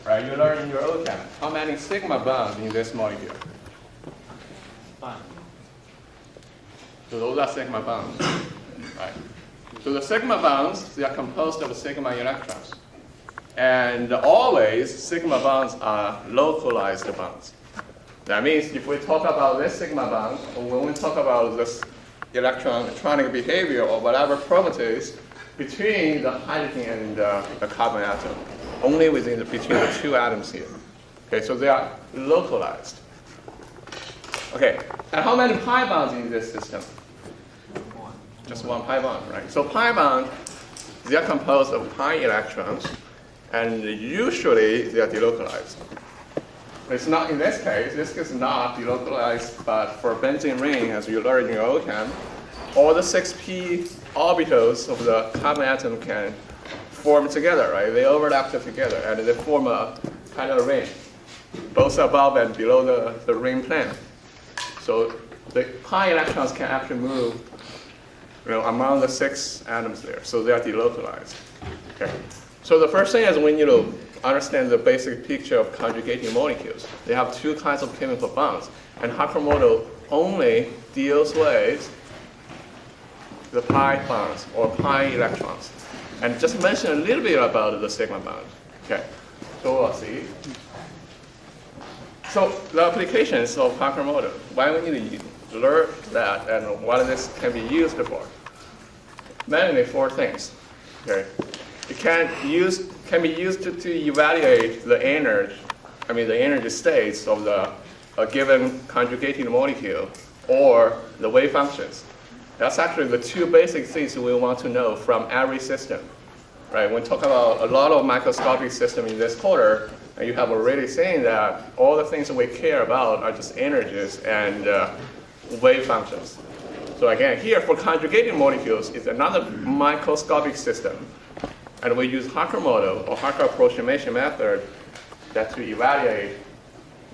right? You learn in your OChem how many sigma bonds in this molecule. 5. So those are sigma bonds, right? So the sigma bonds, they are composed of sigma electrons. And always, sigma bonds are localized bonds. That means if we talk about this sigma bond, or when we talk about this electronic behavior or whatever properties between the hydrogen and the carbon atom, only between the two atoms here. Okay, so they are localized. Okay, and how many pi bonds in this system? 1. Just one pi bond, right? So pi bond, they are composed of pi electrons, and usually they are delocalized. It's not in this case. This is not delocalized, but for benzene ring, as you learned in your OChem, all the 6p orbitals of the carbon atom can form together, right? They overlap together, and they form a kind of ring, both above and below the ring plane. So the pi electrons can actually move, among the 6 atoms there. So they are delocalized. Okay. So the first thing is we need to understand the basic picture of conjugating molecules. They have two kinds of chemical bonds, and Hückel model only deals with the pi bonds or pi electrons. And just mention a little bit about the sigma bond. Okay, so we'll see. So the applications of Hückel model, why we need to learn that and what this can be used for. Mainly 4 things. Okay. It can be used to evaluate the energy states of a given conjugating molecule or the wave functions. That's actually the 2 basic things we want to know from every system. Right? When we talk about a lot of microscopic systems in this quarter, and you have already seen that all the things that we care about are just energies and wave functions. So again, here for conjugating molecules, it's another microscopic system. And we use Hückel model or Hückel approximation method to evaluate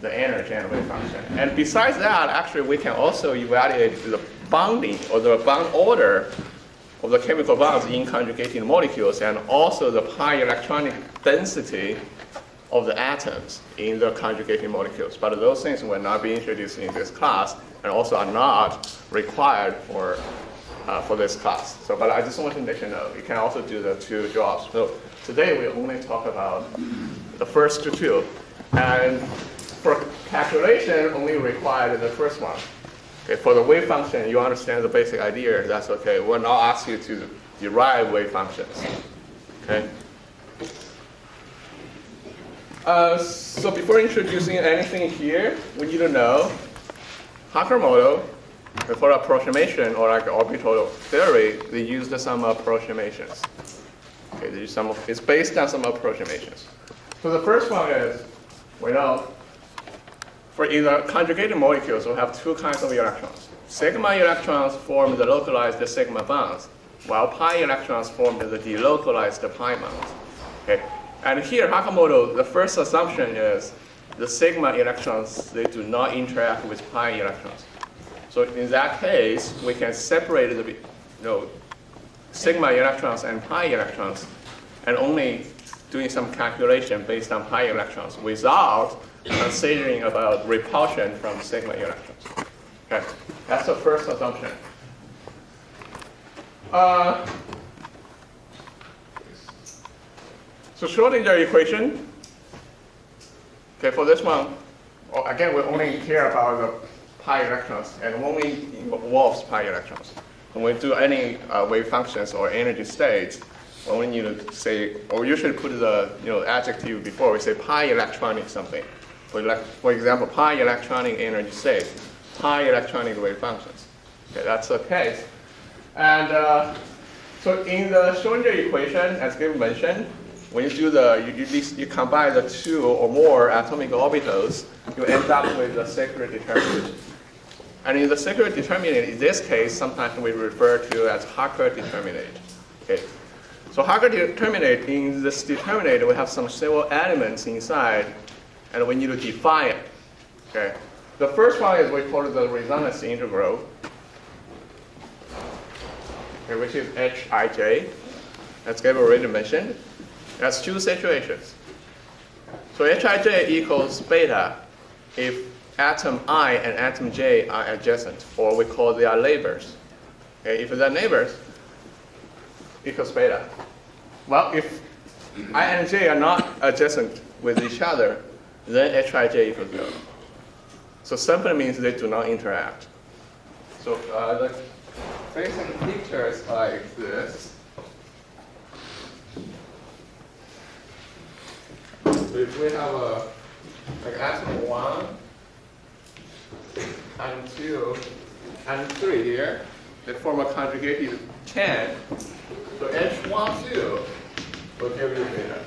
the energy and wave function. And besides that, actually, we can also evaluate the bonding or the bond order of the chemical bonds in conjugating molecules, and also the pi electronic density of the atoms in the conjugating molecules. But those things will not be introduced in this class, and also are not required for this class. So, but I just want to let you know, you can also do the 2 jobs. So today we only talk about the first 2, and for calculation, only required the first one. Okay, for the wave function, you understand the basic idea, that's okay. We'll not ask you to derive wave functions. Okay. So before introducing anything here, we need to know Hückel model. For approximation or like orbital theory, they used some approximations. Okay, it's based on some approximations. So the first one is, we know for either conjugated molecules, we have 2 kinds of electrons. Sigma electrons form the localized sigma bonds, while pi electrons form the delocalized pi bonds. Okay, and here Hückel model, the first assumption is the sigma electrons, they do not interact with pi electrons. So in that case, we can separate the sigma electrons and pi electrons, and only doing some calculation based on pi electrons without considering about repulsion from sigma electrons. Okay, that's the first assumption. So Schrodinger equation. Okay, for this one, again, we only care about the pi electrons, and only involves pi electrons. When we do any wave functions or energy states, we only need to say, or usually put the adjective before. We say pi electronic something. For example, pi electronic energy state, pi electronic wave functions. Okay, that's the case. And so in the Schrodinger equation, as Gabe mentioned, when you do you combine the 2 or more atomic orbitals, you end up with the sacred determinant. And in the sacred determinant, in this case, sometimes we refer to as Hückel determinant. Okay. So Hückel determinant, in this determinant, we have some several elements inside, and we need to define it. Okay. The first one is we call it the resonance integral, okay, which is Hij, as Gabe already mentioned. It has 2 situations. So Hij equals beta if atom I and atom J are adjacent, or we call they are neighbors. Okay, if they're neighbors, equals beta. Well, if I and J are not adjacent with each other, then Hij equals 0. So simply means they do not interact. So the basic picture is like this. If we have like atom 1, atom 2, atom 3 here, they form a conjugated 10. So H12 will give you beta.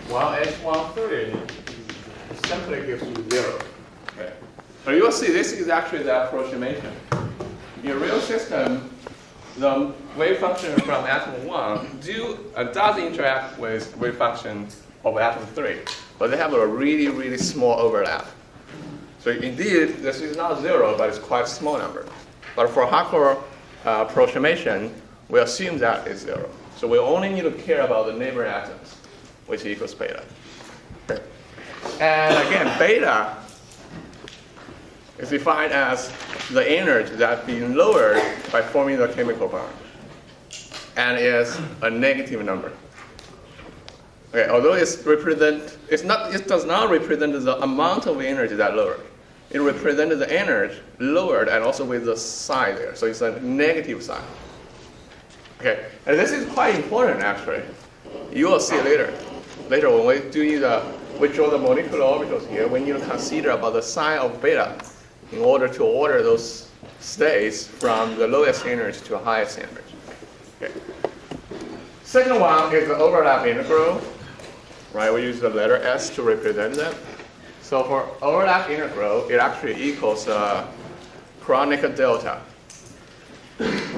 While H13 simply gives you 0. Okay. But you will see this is actually the approximation. In a real system, the wave function from atom 1 does interact with wave function of atom 3, but they have a really, really small overlap. So indeed, this is not 0, but it's quite a small number. But for Hückel approximation, we assume that is 0. So we only need to care about the neighbor atoms, which equals beta. Okay. And again, beta is defined as the energy that's being lowered by forming the chemical bond, and is a negative number. Okay, although it does not represent the amount of energy that lowered. It represents the energy lowered and also with the sign there. So it's a negative sign. Okay, and this is quite important actually. You will see later. Later when we draw the molecular orbitals here, we need to consider about the sign of beta in order to order those states from the lowest energy to the highest energy. Okay. Second one is the overlap integral. Right, we use the letter S to represent that. So for overlap integral, it actually equals chronic delta.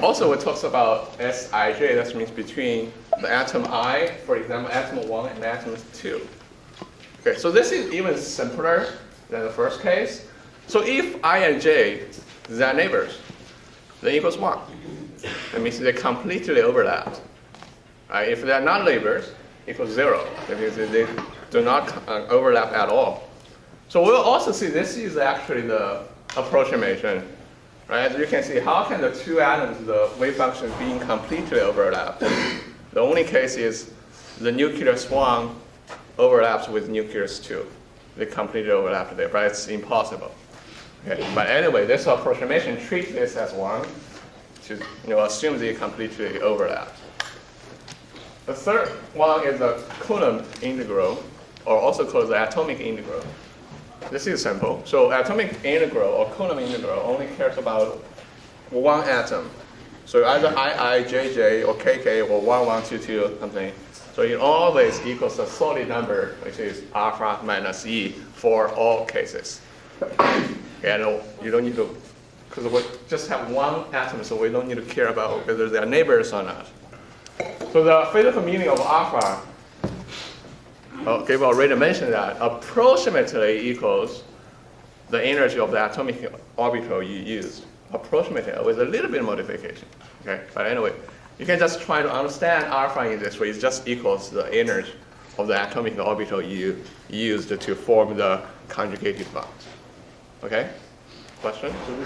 Also, it talks about Sij, that means between the atom I, for example, atom 1 and atom 2. Okay, so this is even simpler than the first case. So if I and J, they're neighbors, then equals 1. That means they completely overlap. Right, if they're not neighbors, equals 0. That means they do not overlap at all. So we'll also see this is actually the approximation. Right? As you can see, how can the two atoms, the wave function, being completely overlapped? The only case is the nucleus 1 overlaps with nucleus 2. They completely overlap there, but it's impossible. Okay. But anyway, this approximation treats this as 1 to assume they completely overlap. The third one is the Coulomb integral, or also called the atomic integral. This is simple. So atomic integral or Coulomb integral only cares about one atom. So either II, JJ, or KK, or 1, 1, 2, 2, something. So it always equals a solid number, which is alpha minus E for all cases. And you don't need to, because we just have one atom, so we don't need to care about whether they are neighbors or not. So the physical meaning of alpha, we already mentioned that, approximately equals the energy of the atomic orbital you used. Approximately with a little bit of modification. Okay, but anyway, you can just try to understand alpha in this way. It just equals the energy of the atomic orbital you used to form the conjugated bond. Okay? Question? So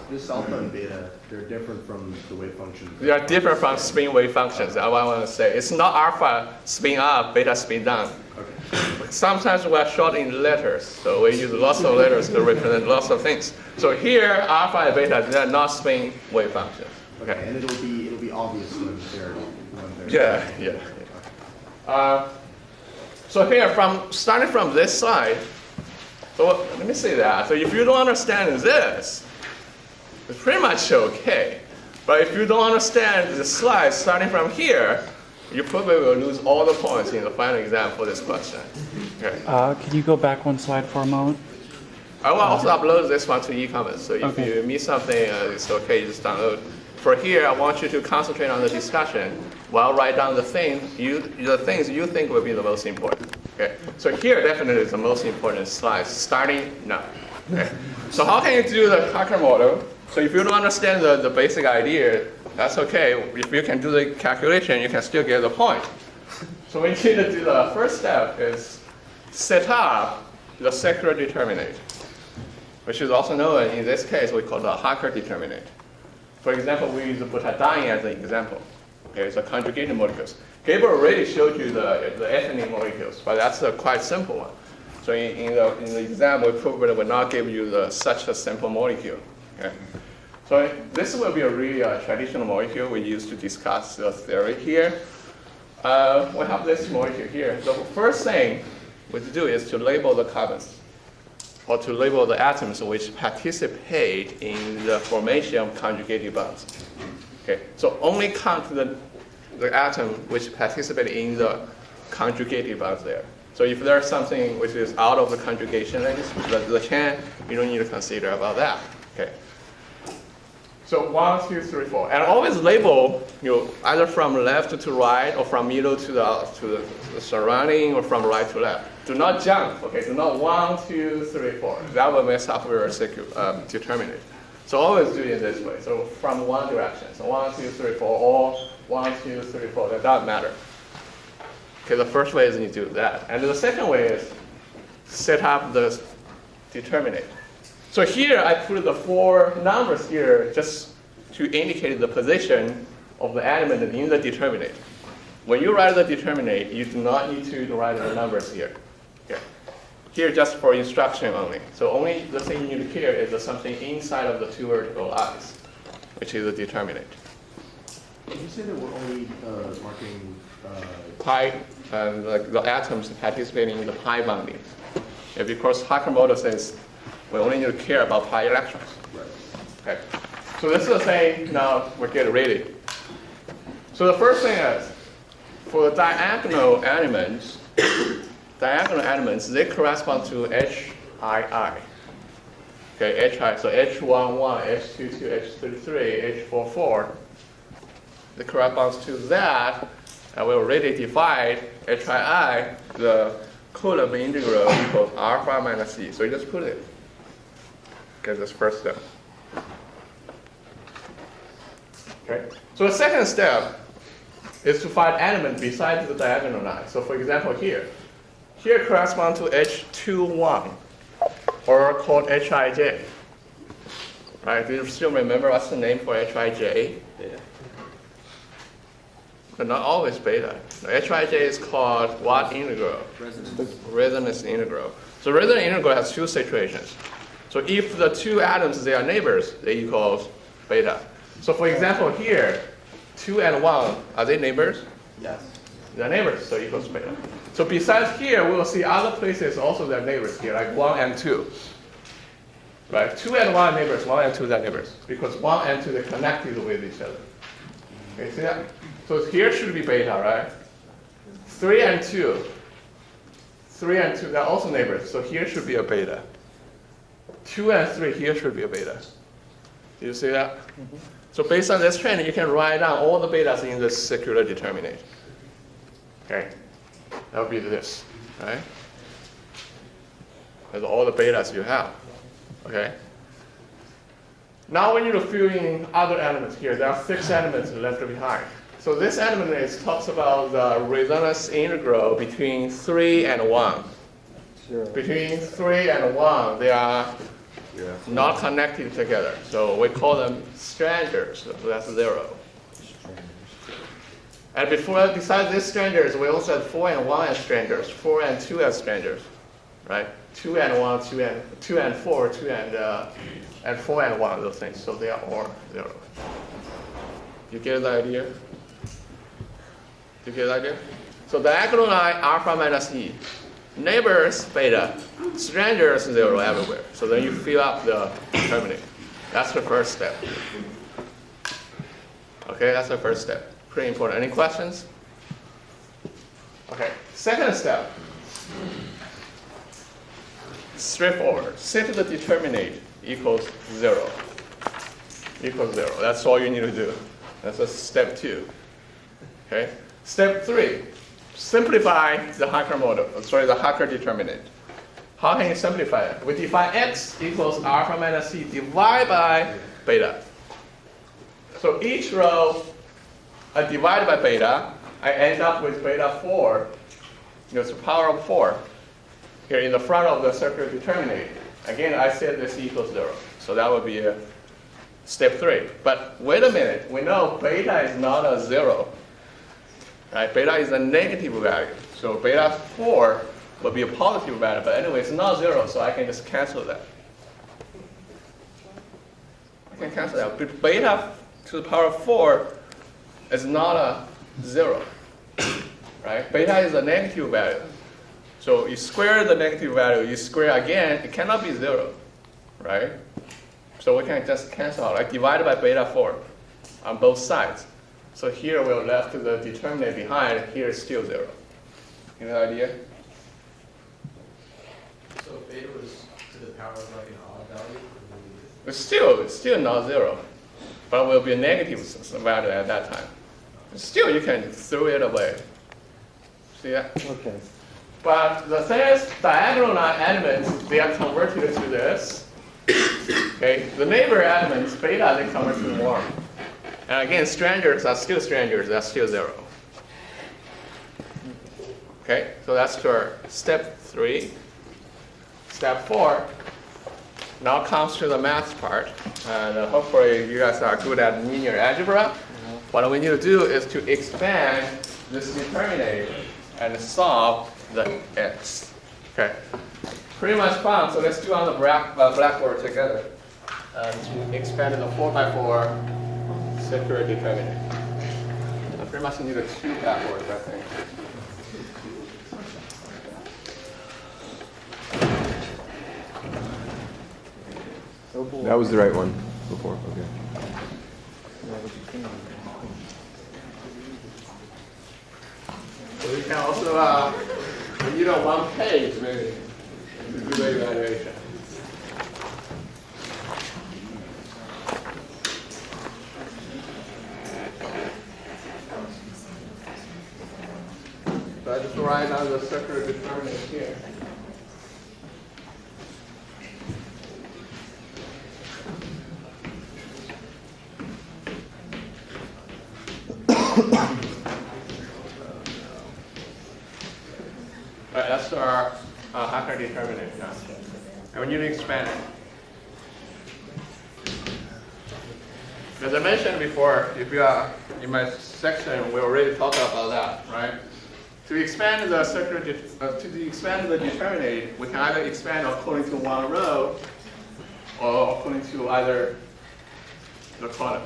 this alpha and beta, they're different from the wave function. They are different from spin wave functions. That's what I want to say. It's not alpha spin up, beta spin down. Okay. Sometimes we are short in letters, so we use lots of letters to represent lots of things. So here, alpha and beta, they are not spin wave functions. Okay. And it'll be obvious when they're Yeah. So here, starting from this side, so let me say that. So if you don't understand this, it's pretty much okay. But if you don't understand the slide starting from here, you probably will lose all the points in the final exam for this question. Okay. Can you go back one slide for a moment? I will also upload this one to e-comments. So if you miss something, it's okay, just download. For here, I want you to concentrate on the discussion while write down the things you think will be the most important. Okay. So here definitely is the most important slide, starting now. Okay. So how can you do the Hückel model? So if you don't understand the basic idea, that's okay. If you can do the calculation, you can still get the point. So we need to do the first step is set up the secular determinant, which is also known, in this case, we call the Hückel determinant. For example, we use butadiene as an example. Okay, it's a conjugated molecules. Gabriel already showed you the ethylene molecules, but that's a quite simple one. So in the exam, we probably will not give you such a simple molecule. Okay? So this will be a really traditional molecule we use to discuss the theory here. We have this molecule here. The first thing we do is to label the carbons, or to label the atoms which participate in the formation of conjugated bonds. Okay, so only count the atom which participate in the conjugated bonds there. So if there's something which is out of the conjugation length, the chain, you don't need to consider about that. Okay. So 1, 2, 3, 4, and always label, either from left to right or from middle to the surrounding or from right to left. Do not jump. Okay. Do not 1, 2, 3, 4. That will mess up your determinant. So always do it this way. So from one direction. So 1, 2, 3, 4, or 1, 2, 3, 4. That doesn't matter. Okay, the first way is you do that. And the second way is set up the determinant. So here I put the 4 numbers here just to indicate the position of the element in the determinant. When you write the determinant, you do not need to write the numbers here. Okay. Here just for instruction only. So only the thing you need to care is something inside of the 2 vertical lines, which is the determinant. Did you say that we're only marking Pi, like the atoms participating in the pi bonding. Yeah, because Hückel says we only need to care about pi electrons. right? Okay. So this is the thing. Now we get ready. So the first thing is for the diagonal elements, they correspond to HII. Okay, HI. So H11, H22, H33, H44. They corresponds to that. And we already defined HII, the Coulomb integral equals alpha minus c. So you just put it. Okay, that's first step. Okay. So the second step is to find element besides the diagonal line. So for example here corresponds to H21, or called Hij. Right? Do you still remember what's the name for Hij? Beta. But not always beta. The Hij is called what integral? Resonance integral. So resonance integral has 2 situations. So if the 2 atoms, they are neighbors, they equals beta. So for example here, 2 and 1, are they neighbors? Yes. They're neighbors, so equals beta. So besides here, we will see other places also they're neighbors here, like 1 and 2. Right? 2 and 1 are neighbors, 1 and 2 they're neighbors. Because 1 and 2 they're connected with each other. Okay, see that? So here should be beta, right? 3 and 2. 3 and 2, they're also neighbors. So here should be a beta. 2 and 3, here should be a beta. Do you see that? Mm-hmm. So based on this trend, you can write down all the betas in this circular determinant. Okay, that would be this, right? That's all the betas you have. Okay. Now we need to fill in other elements here. There are 6 elements left behind. So this element talks about the resonance integral between 3 and 1. Sure. Between 3 and 1, they are not connected together. So we call them strangers. So that's 0. And besides these strangers, we also have 4 and 1 as strangers, 4 and 2 as strangers, right? 2 and 1, 2 and 4, 2 and 4 and 1, those things. So they are all 0. You get the idea? You get the idea? So diagonal line alpha minus e. Neighbors beta, strangers 0 everywhere. So then you fill up the determinant. That's the first step. Okay, that's the first step. Pretty important. Any questions? Okay, second step. Straightforward. Set the determinant equals 0. Equals 0. That's all you need to do. That's a step 2. Okay. Step 3. Simplify the Hückel determinant. How can you simplify it? We define x equals alpha minus c divided by beta. So each row I divide by beta, I end up with beta 4. It's the power of 4. here in the front of the circular determinant, again, I said this equals 0. So that would be step 3. But wait a minute. We know beta is not a 0. Right? Beta is a negative value. So beta 4 will be a positive value. But anyway, it's not 0, so I can just cancel that. I can cancel that. But beta to the power of 4 is not a 0. Right? Beta is a negative value. So you square the negative value, you square again, it cannot be 0. Right? So we can just cancel out, like divided by beta 4 on both sides. So here we're left the determinant behind, here is still 0. You know the idea? So beta was to the power of like an odd value? It's still not 0, but it will be a negative value at that time. Still, you can throw it away. See that? Okay. But the thing is, diagonal elements, they are converted to this. Okay, the neighbor elements, beta, they convert to 1. And again, strangers are still strangers, that's still 0. Okay, so that's to our step 3. Step 4 now comes to the math part. And hopefully you guys are good at linear algebra. What we need to do is to expand this determinant and solve the x. Okay, pretty much fun. So let's do on the blackboard together. To expand the 4x4 circular determinant. I pretty much need 2 blackboards, I think. That was the right one before. Okay. So we can also, we need a 1 page maybe to do the evaluation. So I just write down the circular determinant here. All right, that's our Hückel determinant now. And we need to expand it. As I mentioned before, if you are in my section, we already talked about that, right? To expand the circular, to expand the determinant, we can either expand according to one row or according to either the column.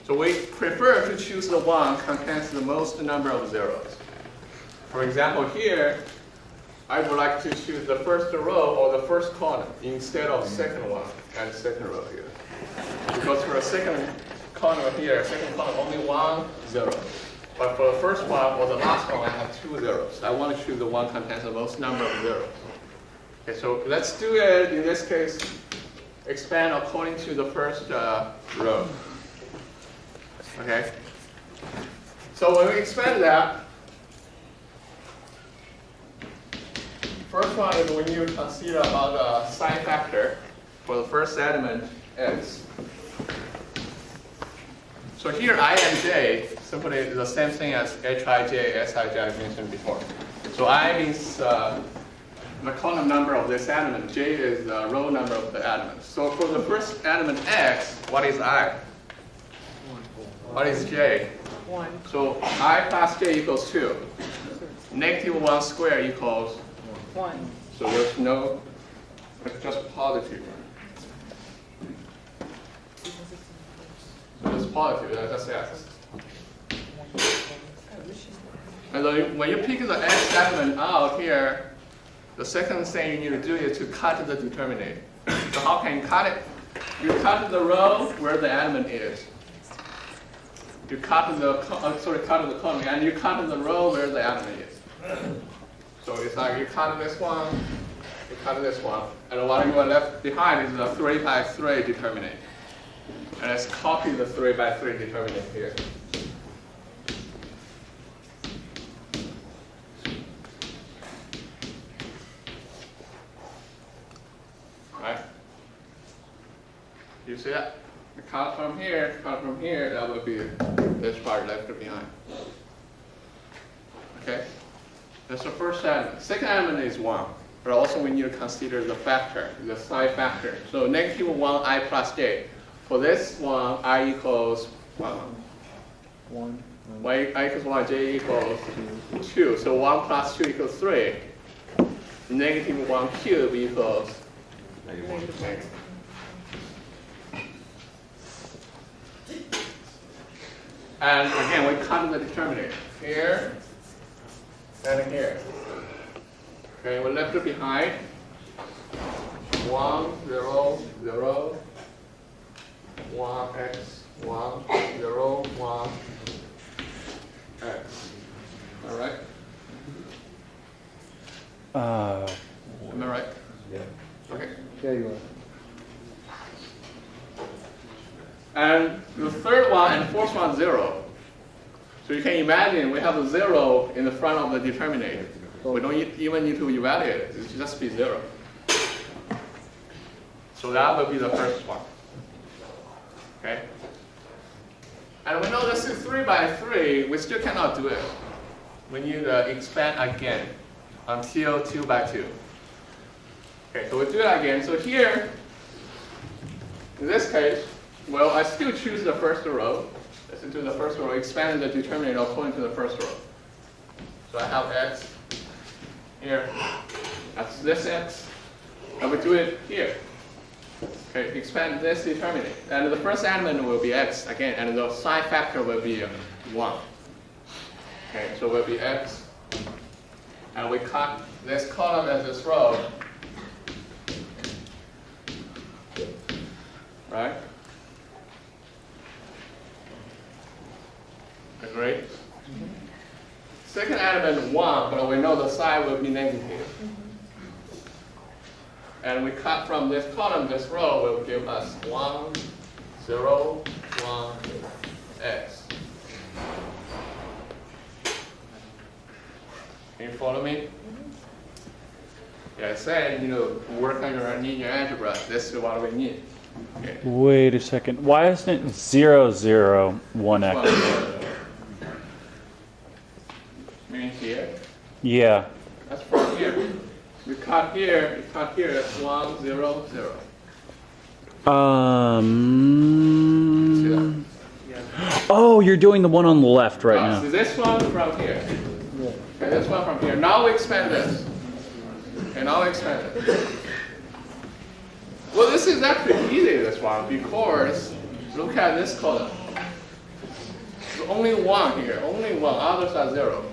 So we prefer to choose the one contains the most number of zeros. For example, here, I would like to choose the first row or the first column instead of second one and second row here. Because for a second column here, second column, only 1 0. But for the first one or the last one, I have 2 zeros. I want to choose the one contains the most number of zeros. Okay, so let's do it, in this case, expand according to the first row. Okay? So when we expand that, first one is when you consider about the sign factor for the first element x. So here I and j simply is the same thing as hij, sij I mentioned before. So I means the column number of this element, j is the row number of the element. So for the first element x, what is I? What is j? 1. So I plus j equals 2. Negative 1 squared equals 1. so there's no, it's just positive. So it's positive, that's x. And then when you pick the x element out here, the second thing you need to do is to cut the determinant. So how can you cut it? You cut the row where the element is. You cut the column, and you cut the row where the element is. So it's like you cut this one, you cut this one, and what you are left behind is the 3 by 3 determinant. And let's copy the 3 by 3 determinant here. Right? You see that? You cut from here, that would be this part left behind. Okay? That's the first element. Second element is 1. But also we need to consider the factor, the side factor. So negative 1 I plus j. For this one, I equals 1. I equals 1, j equals 2. So 1 plus 2 equals 3. Negative 1 cubed equals -1. And again, we cut the determinant here and here. Okay, we left it behind 1, 0, 0, 1, x, 1, 0, 1, x. All right? Am I right? Yeah. Okay. Yeah, you are. And the third one and fourth one, 0. So you can imagine we have a 0 in the front of the determinant. We don't even need to evaluate it. It should just be 0. So that will be the first one. Okay? And we know this is 3 by 3. We still cannot do it. We need to expand again until 2 by 2. Okay, so we do it again. So here, in this case, well, I still choose the first row. Let's do the first row, expand the determinant according to the first row. So I have x here. That's this x. And we do it here. Okay, expand this determinant. And the first element will be x again, and the side factor will be 1. Okay, so it will be x. And we cut this column and this row. Right? Agree? Second element 1, but we know the sign will be negative. And we cut from this column, this row will give us 1, 0, 1, x. Can you follow me? Yeah, I said, work on your linear algebra. This is what we need. Okay. Wait a second. Why isn't it 0, 0, 1x? Meaning here? Yeah. That's from here. You cut here, you cut here, that's 1, 0, 0. See that? Oh, you're doing the one on the left right now. So this one from here. Okay, this one from here. Now we expand this. Okay, now we expand it. Well, this is actually easy, this one, because look at this column. There's only 1 here, only 1, others are 0.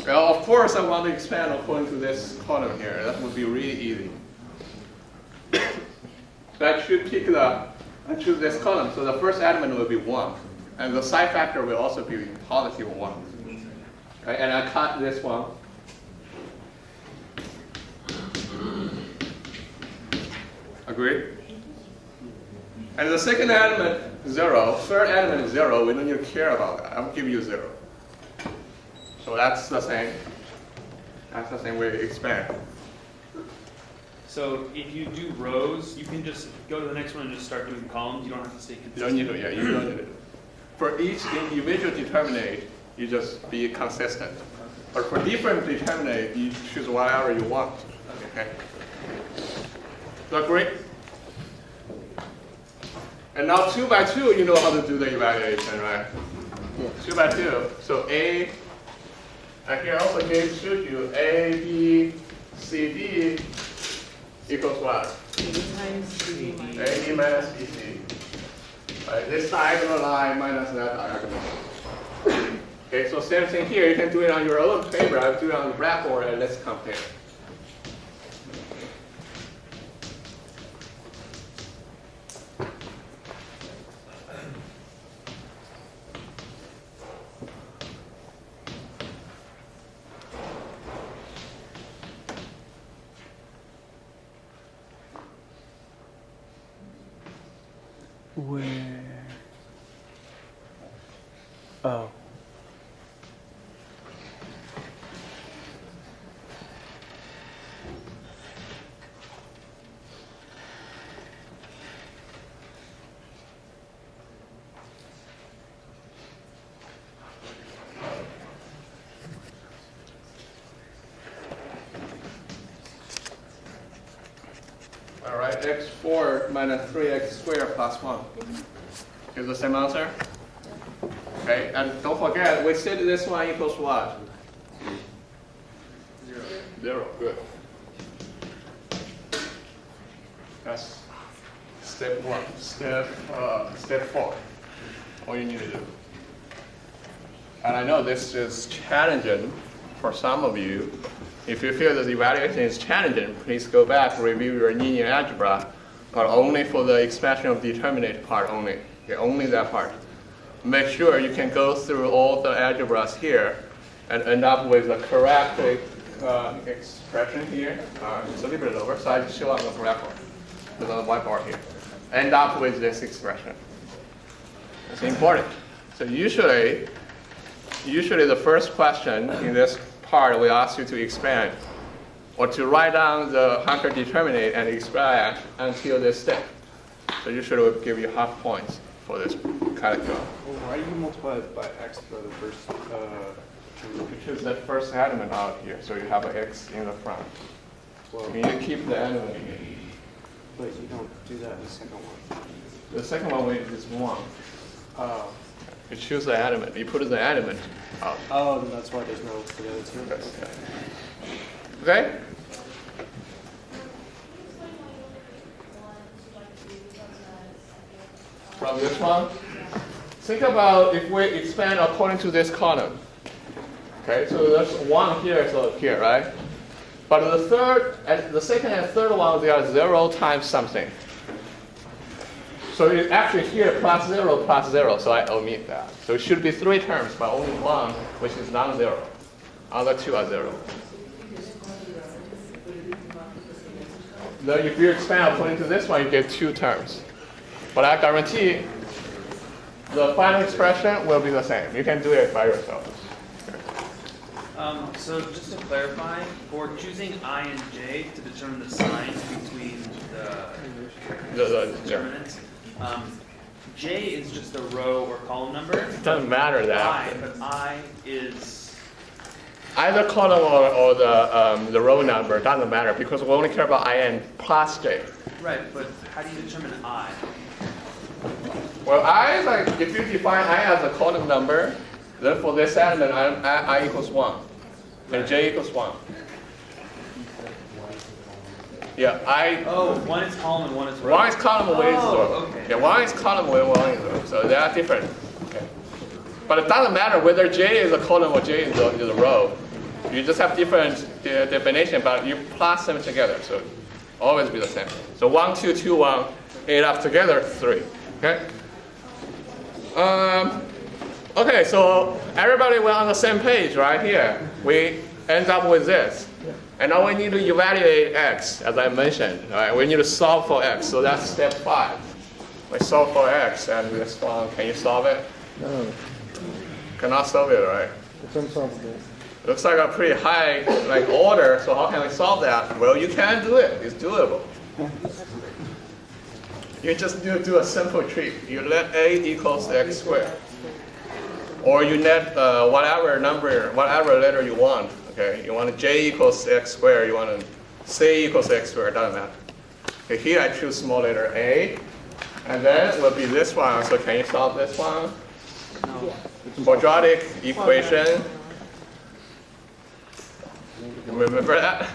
Well, of course, I want to expand according to this column here. That would be really easy. So I should choose this column. So the first element will be 1. And the side factor will also be positive 1. Okay, and I cut this one. Agreed? And the second element, 0. Third element is 0. We don't need to care about that. I'll give you 0. So that's the same. That's the same way to expand. So if you do rows, you can just go to the next one and just start doing columns. You don't have to stay You consistent. don't need to, yeah, you don't need to. For each individual determinant, you just be consistent. But for different determinant, you choose whatever you want. Okay? So agree? And now 2 by 2, you know how to do the evaluation, right? 2 by 2. So A, and here also shows you A, B, C, D equals what? AD minus BC. Right, this diagonal line minus that diagonal. Okay, so same thing here. You can do it on your own paper. I'll do it on the blackboard and let's compare. Where? Oh. All right, x4 minus 3x squared plus 1 is the same answer. Okay, and don't forget, we said this one equals what? 0, good. That's step 1. Step 4, all you need to do. And I know this is challenging for some of you. If you feel that the evaluation is challenging, please go back, review your linear algebra, but only for the expansion of determinant part only. Okay, only that part. Make sure you can go through all the algebras here and end up with the correct expression here. It's a little bit lower, so I just show on the record, on the whiteboard here. End up with this expression. It's important. So usually the first question in this part will ask you to expand or to write down the Hückel determinant and expand until this step. So usually we'll give you half points for this calculus. Well, why do you multiply by x for the first Because that first element out here, so you have an x in the front. well, You need to keep the element here. but you don't do that in the second one. The second one is 1. Oh, You choose the element. You put the element out. oh, then that's why there's no for the other two. Okay? From this one, think about if we expand according to this column. Okay, so there's 1 here, so here, right? But the second and third one, they are 0 times something. So it's actually here plus 0, so I omit that. So it should be 3 terms, but only 1, which is non-zero. Other 2 are 0. Then if you expand according to this one, you get 2 terms. But I guarantee the final expression will be the same. You can do it by yourself. So just to clarify, for choosing I and J to determine the signs between the determinants, J is just a row or column number. It doesn't matter that. But I is Either column or the row number doesn't matter because we only care about IN plus J. right. But how do you determine I? Well, I is like, if you define I as a column number, then for this element, I equals 1. And J equals 1. Yeah, One is column and one is row. 1 is column, 1 is row. Okay. Yeah, 1 is column, 1 is row. So they are different. Okay. But it doesn't matter whether J is a column or J is a row. You just have different definition, but you plus them together. So always be the same. So 1, 2, 2, 1, add up together, 3. Okay? Okay, so everybody were on the same page right here. We end up with this. And now we need to evaluate x, as I mentioned. Right? We need to solve for x. So that's step 5. We solve for x and we respond. Can you solve it? No, Cannot solve it, right? it's unsolvable. Looks like a pretty high order, so how can we solve that? Well, you can do it. It's doable. You just do a simple trick. You let a equals x squared. Or you let whatever letter you want. Okay, you want j equals x squared. You want c equals x squared. Doesn't matter. Okay, here I choose small letter a, and then it will be this one. So can you solve this one? No. Quadratic equation. Remember that?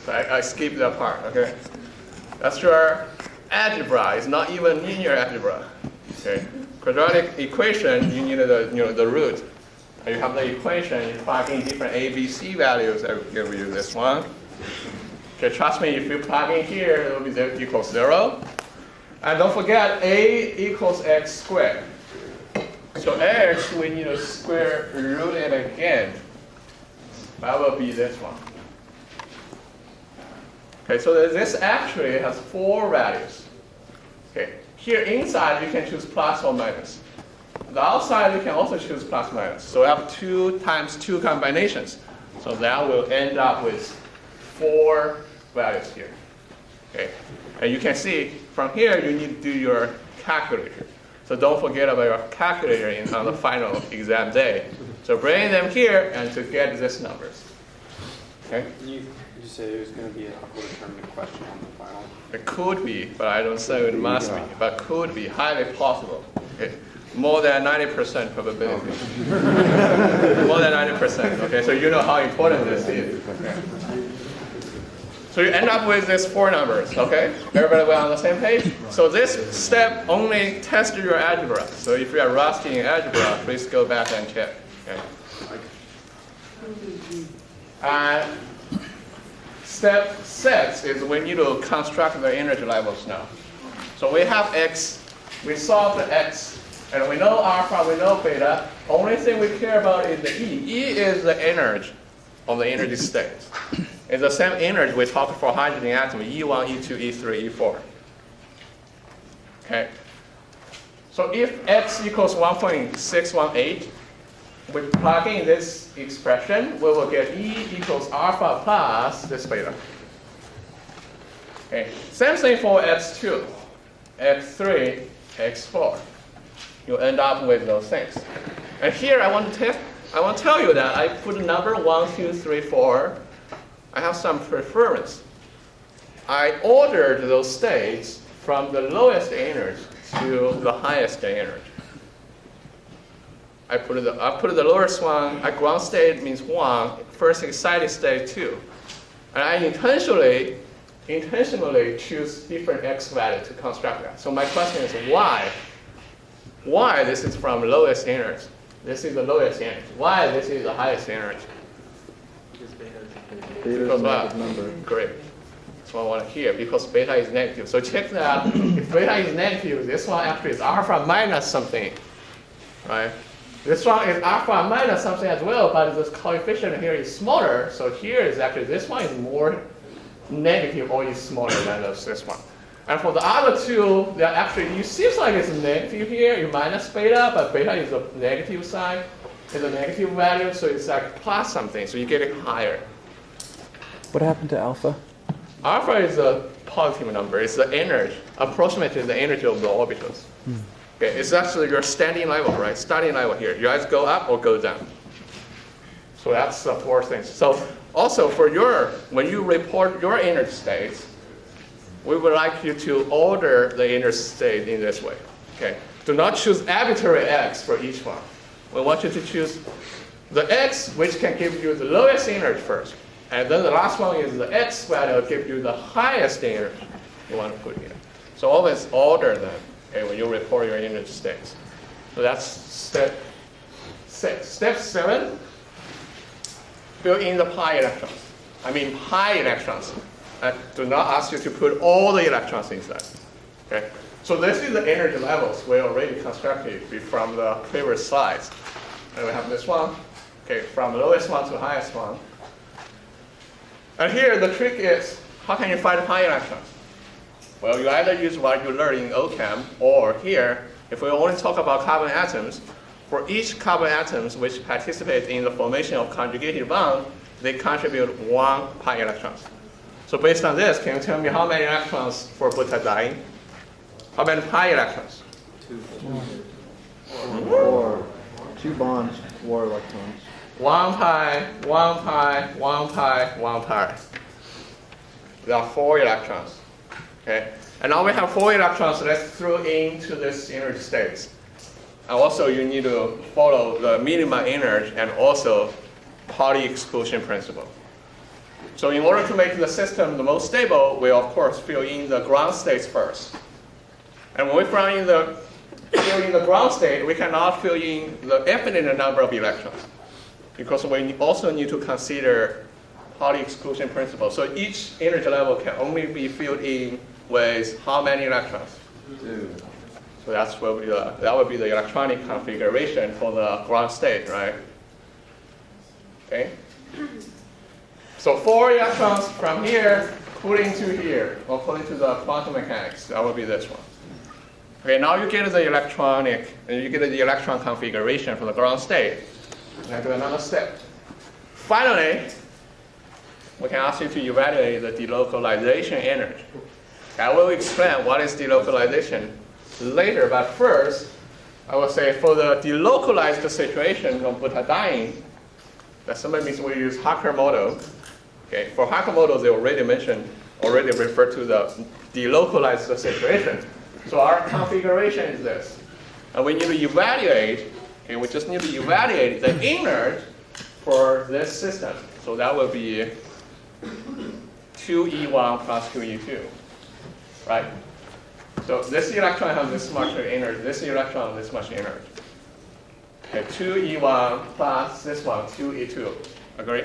So I skipped that part. Okay, that's your algebra. It's not even linear algebra. Okay, quadratic equation. You need the root. You have the equation. You plug in different a, b, c values. I will give you this one. Okay, trust me. If you plug in here, it will be equals 0. And don't forget, a equals x squared. So x, we need to square root it again. That will be this one. Okay, so this actually has 4 values. Okay, here inside you can choose plus or minus. The outside you can also choose plus minus. So we have 2 times 2 combinations. So that will end up with 4 values here. Okay, and you can see from here you need to do your calculator. So don't forget about your calculator on the final exam day. So bring them here and to get these numbers. Okay? You said it was going to be a Hückel determinant question on the final. It could be, but I don't say it must be, but could be, highly possible. Okay? More than 90% probability. More than 90%, okay? So you know how important this is. Okay? So you end up with these 4 numbers, okay? Everybody on the same page? So this step only tests your algebra. So if you are rusty in algebra, please go back and check. Okay? And step 6 is we need to construct the energy levels now. So we have x, we solve the x, and we know alpha, we know beta. Only thing we care about is the E. E is the energy of the energy state. It's the same energy we talked for hydrogen atom, E1, E2, E3, E4. Okay. So if x equals 1.618, we plug in this expression, we will get E equals alpha plus this beta. Okay. Same thing for x2, x3, x4. You end up with those things. And here I want to tell you that I put number 1, 2, 3, 4. I have some preference. I ordered those states from the lowest energy to the highest energy. I put the lowest one, ground state means 1, first excited state 2. And I intentionally choose different x value to construct that. So my question is why? Why this is from lowest energy? This is the lowest energy. Why this is the highest energy? Because what? Great. That's what I want to hear, because beta is negative. So check that. If beta is negative, this one actually is alpha minus something, right? This one is alpha minus something as well, but this coefficient here is smaller. So here is actually, this one is more negative or is smaller than this one. And for the other two, they're actually, it seems like it's negative here, you minus beta, but beta is a negative sign. It's a negative value, so it's like plus something, so you get it higher. What happened to alpha? Alpha is a positive number. It's the energy, approximately the energy of the orbitals. Okay, it's actually your standing level, right? Starting level here. You either go up or go down. So that's the 4 things. So also for when you report your energy states, we would like you to order the energy state in this way. Okay, do not choose arbitrary x for each one. We want you to choose the x which can give you the lowest energy first. And then the last one is the x value will give you the highest energy you want to put here. So always order them, okay, when you report your energy states. So that's step 6. Step 7, fill in the pi electrons. I mean pi electrons. I do not ask you to put all the electrons inside. Okay? So this is the energy levels we already constructed from the previous slides. And we have this one, okay, from lowest one to highest one. And here the trick is, how can you find pi electrons? Well, you either use what you learned in OChem, or here, if we only talk about carbon atoms, for each carbon atoms which participate in the formation of conjugated bond, they contribute 1 pi electrons. So based on this, can you tell me how many electrons for butadiene? How many pi electrons? 2. 4. 2 bonds, 4 electrons. 1 pi, 1 pi, 1 pi, 1 pi. There are 4 electrons. Okay? And now we have 4 electrons, let's throw into this energy states. And also you need to follow the minimum energy and also Pauli exclusion principle. So in order to make the system the most stable, we of course fill in the ground states first. And when we fill in the ground state, we cannot fill in the infinite number of electrons, because we also need to consider Pauli exclusion principle. So each energy level can only be filled in with how many electrons? 2. So that will be the electronic configuration for the ground state, right? Okay. So 4 electrons from here put into here, according to the quantum mechanics. That will be this one. Okay, now you get the electron configuration from the ground state. Now do another step. Finally, we can ask you to evaluate the delocalization energy. I will explain what is delocalization later, but first, I will say for the delocalized situation of butadiene, that simply means we use Hückel model. Okay, for Hashimoto, they already referred to the delocalized situation. So our configuration is this. And we need to evaluate, okay, we just need to evaluate the energy for this system. So that will be 2E1 plus 2E2, right? So this electron has this much energy, this electron has this much energy. Okay, 2E1 plus this one, 2E2, agree?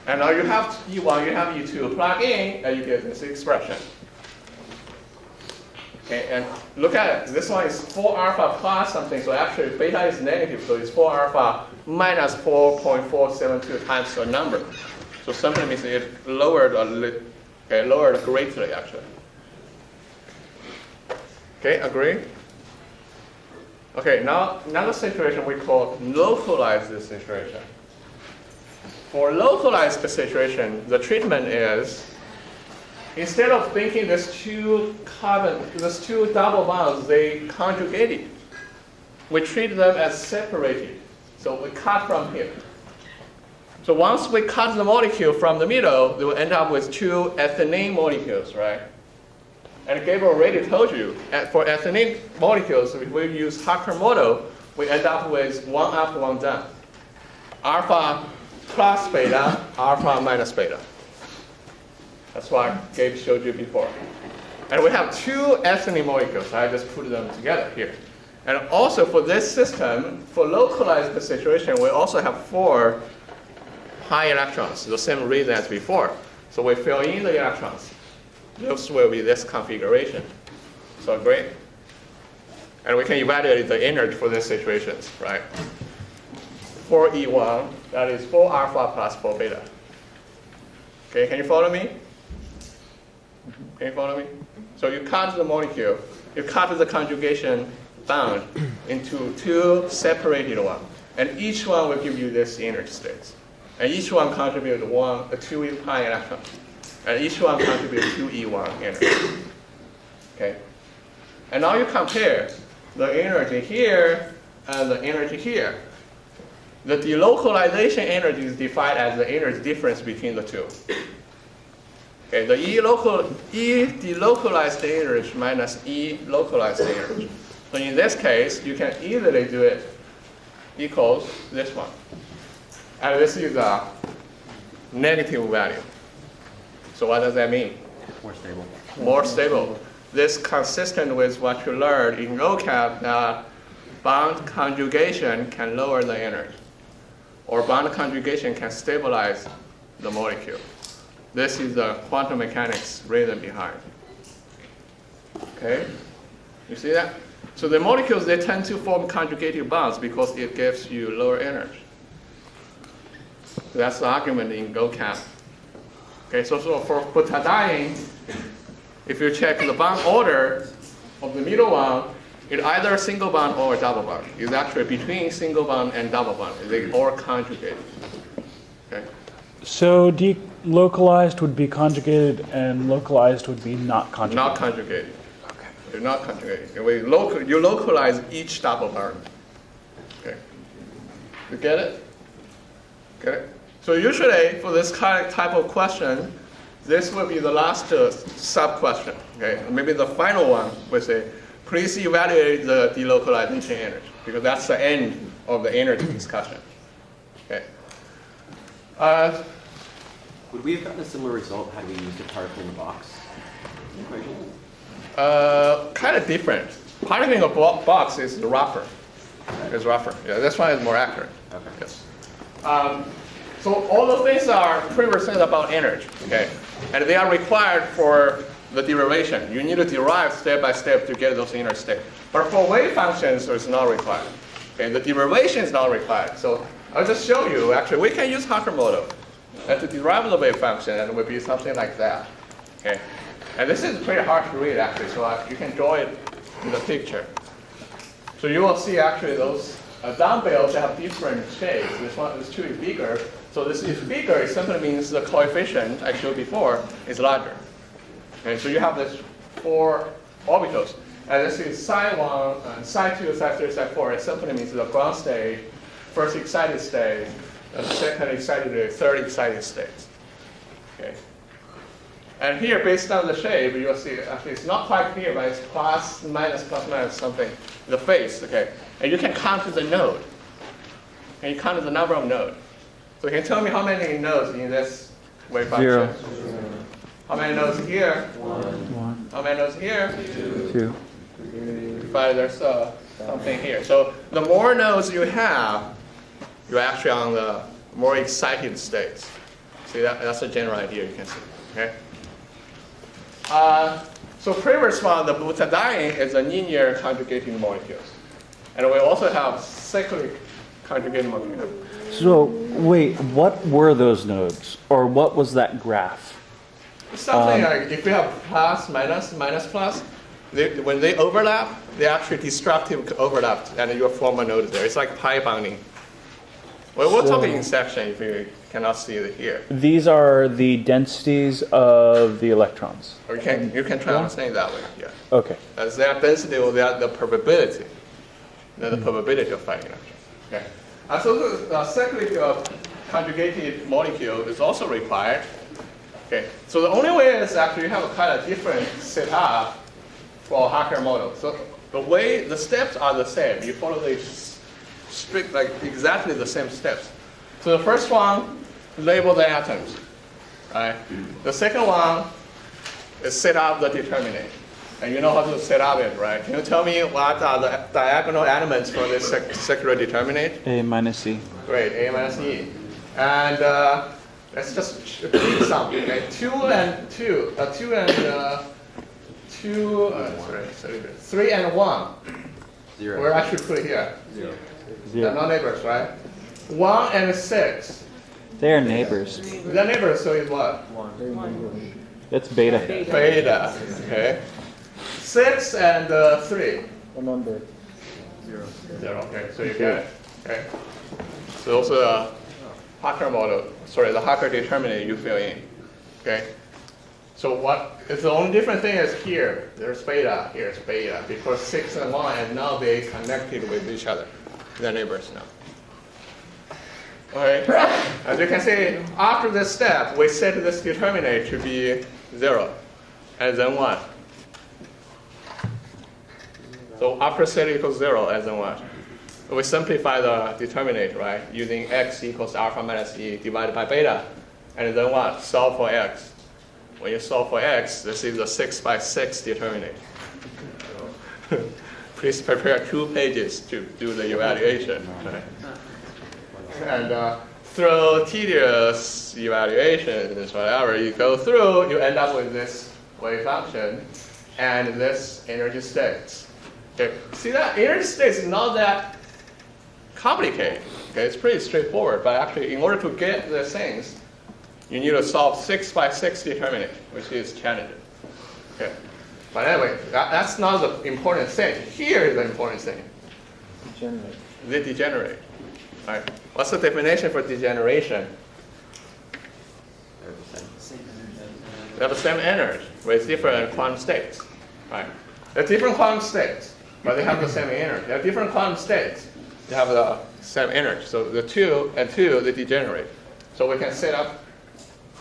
And now you have E1, you have E2, plug in, and you get this expression. Okay, and look at it. This one is 4 alpha plus something, so actually beta is negative, so it's 4 alpha minus 4.472 times the number. So simply means it lowered lowered greatly, actually. Okay, agree? Okay, now another situation we call localized situation. For localized situation, the treatment is, instead of thinking these two double bonds, they conjugated. We treat them as separated. So we cut from here. So once we cut the molecule from the middle, they will end up with two ethylene molecules, right? And Gabriel already told you, for ethylene molecules, if we use Hückel model, we end up with one up, one down. Alpha plus beta, alpha minus beta. That's what Gabe showed you before. And we have two ethylene molecules. I just put them together here. And also for this system, for localized situation, we also have 4 high electrons, the same reason as before. So we fill in the electrons. This will be this configuration. So great. And we can evaluate the energy for these situations, right? 4E1, that is 4 alpha plus 4 beta. Okay, can you follow me? Can you follow me? So you cut the molecule, you cut the conjugation bond into 2 separated ones. And each one will give you this energy states. And each one contributes 2 high electrons. And each one contributes 2E1 energy. Okay? And now you compare the energy here and the energy here. The delocalization energy is defined as the energy difference between the two. Okay, the E delocalized energy minus E localized energy. So in this case, you can easily do it equals this one. And this is a negative value. So what does that mean? More stable. More stable. This consistent with what you learned in vocab that bond conjugation can lower the energy, or bond conjugation can stabilize the molecule. This is the quantum mechanics reason behind. Okay, you see that? So the molecules, they tend to form conjugated bonds because it gives you lower energy. So that's the argument in vocab. Okay, so for butadiene, if you check the bond order of the middle one, it's either a single bond or a double bond. It's actually between single bond and double bond. They all conjugated. Okay. So delocalized would be conjugated and localized would be not conjugated. Not conjugated. Okay. They're not conjugated. You localize each double bond. Okay. You get it? Get it? So usually for this type of question, this will be the last sub-question. Okay. Maybe the final one will say, please evaluate the delocalization energy, because that's the end of the energy discussion. Okay. Would we have gotten a similar result had we used a particle in the box equation? Kind of different. Particle in the box is rougher. It's rougher. Yeah, this one is more accurate. Okay. Yes. So all the things are prerequisites about energy. Okay, and they are required for the derivation. You need to derive step by step to get those energy states. But for wave functions, it's not required. Okay, the derivation is not required. So I'll just show you. Actually, we can use Hückel model to derive the wave function, and it would be something like that. Okay, and this is pretty hard to read actually, so you can draw it in the picture. So you will see actually those dumbbells that have different shapes. This two is bigger. So this is bigger. It simply means the coefficient I showed before is larger. Okay, so you have this 4 orbitals. And this is psi 1, psi 2, psi 3, psi 4. It simply means the ground state, first excited state, second excited state, third excited state. Okay. And here, based on the shape, you'll see actually it's not quite clear, but it's plus minus something. The face, okay. And you can count the node. And you count the number of nodes. So you can tell me how many nodes in this wave function. 0. How many nodes here? 1, How many nodes here? 2. But there's something here. So the more nodes you have, you're actually on the more excited states. See, that's a general idea you can see. Okay. So previous one, the butadiene is a linear conjugating molecules. And we also have cyclic conjugating molecules. So, wait, what were those nodes? Or what was that graph? Something like if you have plus, minus, minus, plus, when they overlap, they're actually destructive overlap, and you form a node there. It's like pi bonding. Well, we'll talk in section if you cannot see it here. These are the densities of the electrons. Or you can try to understand it that way. Yeah. Okay. As their density or the probability, the probability of finding electrons. Okay. And so the cyclic conjugated molecule is also required. Okay. So the only way is actually you have a kind of different setup for Hückel model. So the way the steps are the same. You follow the strict, like exactly the same steps. So the first one, label the atoms. Right. The second one is set up the determinant. And you know how to set up it, right? Can you tell me what are the diagonal elements for this circular determinant? A minus C. Great, A minus E. And let's just repeat some. Okay, 3 and 1. 0. We're actually put here. 0. They're not neighbors, right? 1 and 6. They are neighbors. They're neighbors, so it's what? It's beta. Beta. Okay. 6 and 3. 0. 0. Okay, so you get it. Okay. So also the Hückel model, the Hückel determinant you fill in. Okay. So what is the only different thing is here, there's beta, here's beta, because 6 and 1 and now they connected with each other. They're neighbors now. Okay. As you can see, after this step, we set this determinant to be 0. And then what? So after set equals 0, and then what? We simplify the determinant, right? Using x equals alpha minus e divided by beta. And then what? Solve for x. When you solve for x, this is a 6 by 6 determinant. Please prepare 2 pages to do the evaluation. Right? And through tedious evaluations, whatever you go through, you end up with this wave function and this energy states. Okay. See that energy states is not that complicated. Okay, it's pretty straightforward. But actually, in order to get the things, you need to solve 6 by 6 determinant, which is challenging. Okay. But anyway, that's not the important thing. Here is the important thing. Degenerate. They degenerate. Right. What's the definition for degeneration? They have the same energy with different quantum states. Right. They're different quantum states, but they have the same energy. They have different quantum states. They have the same energy. So the 2 and 2, they degenerate. So we can set up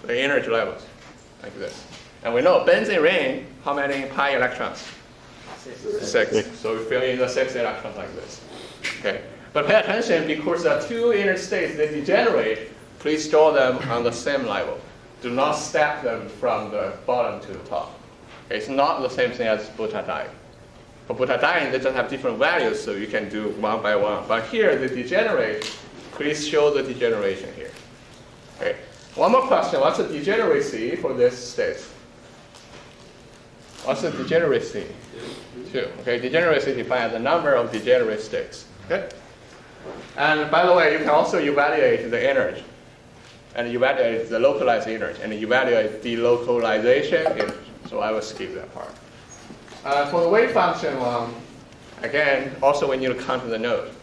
the energy levels like this. And we know benzene ring, how many pi electrons? 6. So we fill in the 6 electrons like this. Okay. But pay attention, because the 2 energy states, they degenerate, please draw them on the same level. Do not stack them from the bottom to the top. Okay. It's not the same thing as butadiene. For butadiene, they just have different values, so you can do one by one. But here, they degenerate. Please show the degeneration here. Okay. One more question. What's the degeneracy for this state? What's the degeneracy? 2. Okay. Degeneracy defined as the number of degenerate states. Okay. And by the way, you can also evaluate the energy. And evaluate the localized energy. And evaluate the delocalization energy. So I will skip that part. For the wave function one, again, also we need to count the nodes.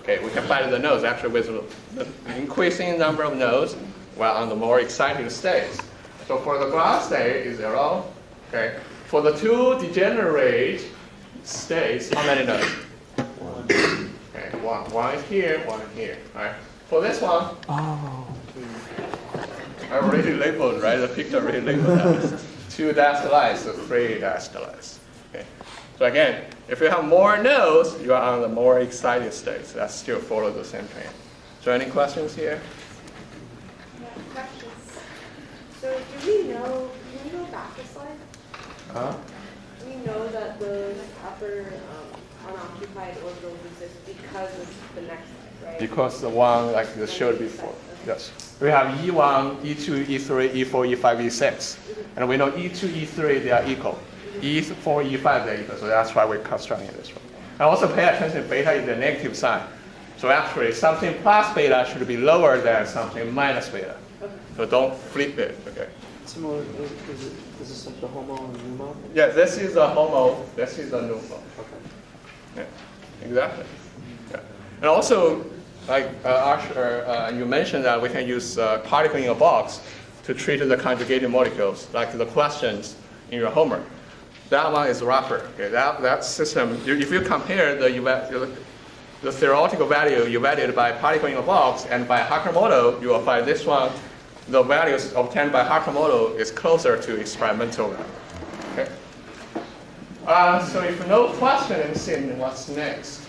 Okay, we can find the nodes actually with the increasing number of nodes while on the more excited states. So for the ground state is 0. Okay. For the 2 degenerate states, how many nodes? 1. Okay, 1. 1 is here, 1 is here. All right. For this one, I already labeled, right? The picture already labeled that. 2 dashed lines, so 3 dashed lines. Okay. So again, if you have more nodes, you are on the more excited state. So that still follows the same trend. So any questions here? Yeah, questions. So do we know, can we go back a slide? We know that those upper unoccupied orbitals exist because of the next slide, right? Because the one like I showed before. Yes. We have E1, E2, E3, E4, E5, E6. And we know E2, E3, they are equal. E4, E5, they're equal. So that's why we're constructing this one. And also pay attention, beta is the negative sign. So actually, something plus beta should be lower than something minus beta. So don't flip it, okay? Similar, is this like the homo and pneumo? Yeah, this is the homo, this is the pneumo. Okay. Yeah, exactly. Yeah. And also, like Asher, you mentioned that we can use particle in a box to treat the conjugated molecules, like the questions in your homework. That one is rougher. Okay? That system, if you compare the theoretical value evaluated by particle in a box and by Hückel, you will find this one, the values obtained by Hückel is closer to experimental value. Okay? So if no questions, then what's next?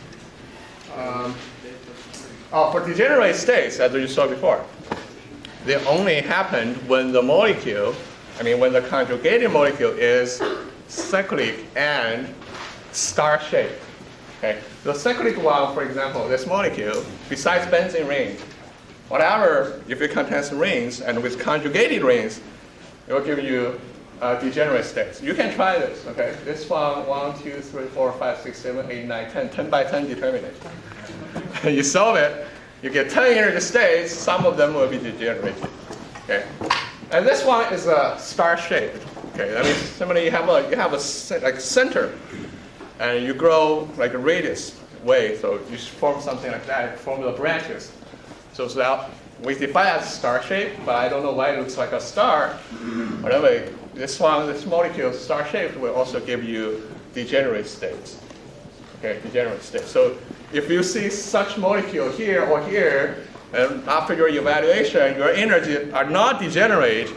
For degenerate states, as you saw before, they only happen when the molecule, when the conjugated molecule is cyclic and star-shaped. Okay? The cyclic one, for example, this molecule, besides benzene ring, whatever, if it contains rings and with conjugated rings, it will give you degenerate states. You can try this, okay? This one, 1, 2, 3, 4, 5, 6, 7, 8, 9, 10, 10 by 10 determinant. You solve it, you get 10 energy states, some of them will be degenerated. Okay? And this one is a star-shaped. Okay, that means similarly you have a center, and you grow like a radius way, so you form something like that, form the branches. So that we define as star shape, but I don't know why it looks like a star. Whatever, this molecule star shaped will also give you degenerate states. Okay, degenerate states. So if you see such molecule here or here, and after your evaluation, your energy are not degenerate.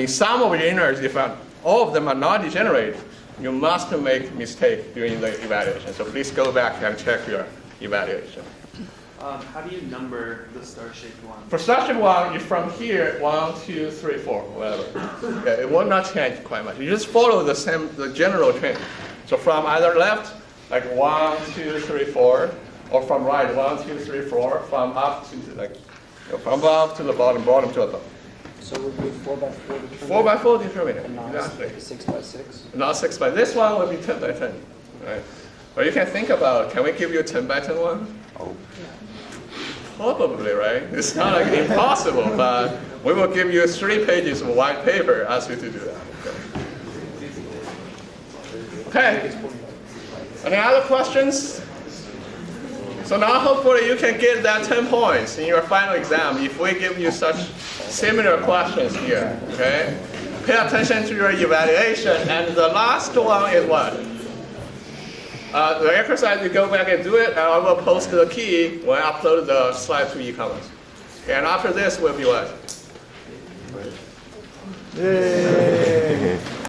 Some of your energy, if all of them are not degenerate, you must make mistake during the evaluation. So please go back and check your evaluation. How do you number the star-shaped one? For star-shaped one, from here, 1, 2, 3, 4, whatever. Yeah, it will not change quite much. You just follow the general trend. So from either left, like 1, 2, 3, 4, or from right, 1, 2, 3, 4, from up to from above to the bottom, bottom to the top. So we'll do 4 by 4 determinant. 4 by 4 determinant. And not Exactly. 6 by 6. Not 6 by. This one will be 10 by 10. Right? Or you can think about, can we give you a 10 by 10 one? Oh. Probably, right? It's not like impossible, but we will give you 3 pages of white paper, ask you to do that. Okay. Any other questions? So now hopefully you can get that 10 points in your final exam if we give you such similar questions here, okay? Pay attention to your evaluation, and the last one is what? The exercise, you go back and do it, and I will post the key when I upload the slide to e-commerce. And after this will be what? Yay!